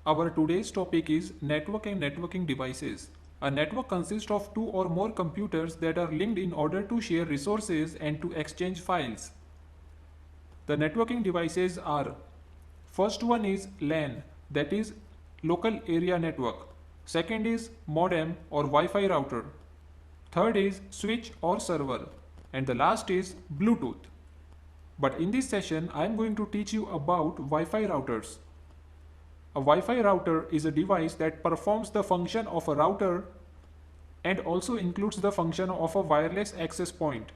Our today's topic is network and networking devices. A network consists of two or more computers that are linked in order to share resources and to exchange files. The networking devices are: first one is LAN, that is local area network. Second is modem or Wi-Fi router. Third is switch or server. And the last is Bluetooth. But in this session, I am going to teach you about Wi-Fi routers. A Wi-Fi router is a device that performs the function of a router and also includes the function of a wireless access point.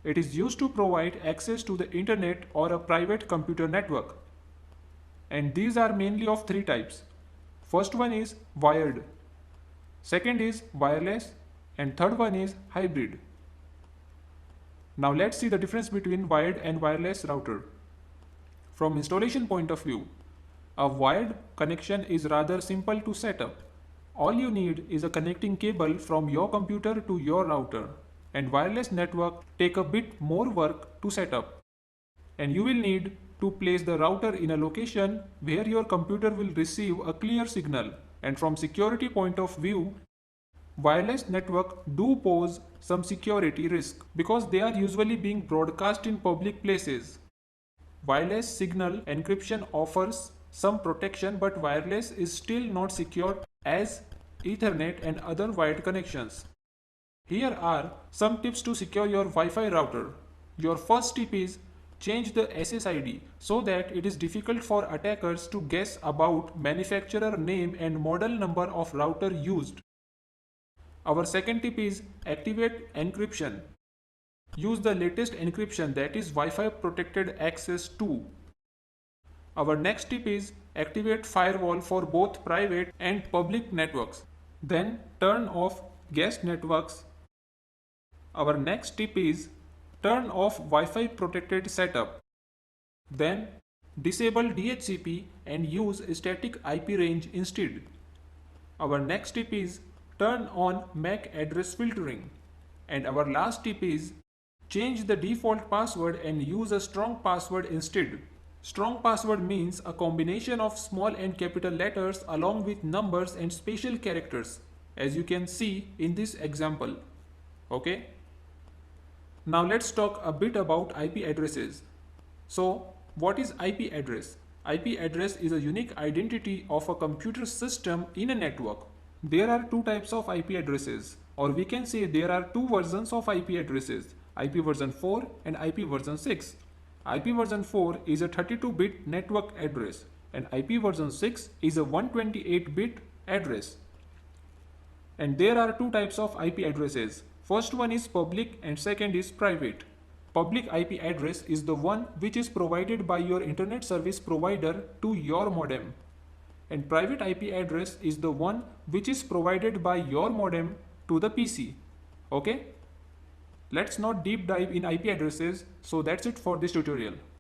It is used to provide access to the internet or a private computer network. And these are mainly of three types. First one is wired, second is wireless, and third one is hybrid. Now let's see the difference between wired and wireless router. From installation point of view, a wired connection is rather simple to set up. All you need is a connecting cable from your computer to your router, and wireless network take a bit more work to set up. And you will need to place the router in a location where your computer will receive a clear signal. And from security point of view, wireless network do pose some security risk because they are usually being broadcast in public places. Wireless signal encryption offers some protection, but wireless is still not secure as Ethernet and other wired connections. Here are some tips to secure your Wi-Fi router. Your first tip is change the SSID so that it is difficult for attackers to guess about manufacturer name and model number of router used. Our second tip is activate encryption. Use the latest encryption, that is Wi-Fi protected access 2. Our next tip is activate firewall for both private and public networks. Then turn off guest networks. Our next tip is turn off Wi-Fi protected setup. Then disable DHCP and use static IP range instead. Our next tip is turn on MAC address filtering. And our last tip is change the default password and use a strong password instead. Strong password means a combination of small and capital letters along with numbers and special characters, as you can see in this example. Okay? Now let's talk a bit about IP addresses. So, what is IP address? IP address is a unique identity of a computer system in a network. There are two types of IP addresses, or we can say there are two versions of IP addresses, IP version 4 and IP version 6. IP version 4 is a 32-bit network address and IP version 6 is a 128-bit address. And there are two types of IP addresses. First one is public and second is private. Public IP address is the one which is provided by your internet service provider to your modem. And private IP address is the one which is provided by your modem to the PC. Okay? Let's not deep dive in IP addresses, so that's it for this tutorial.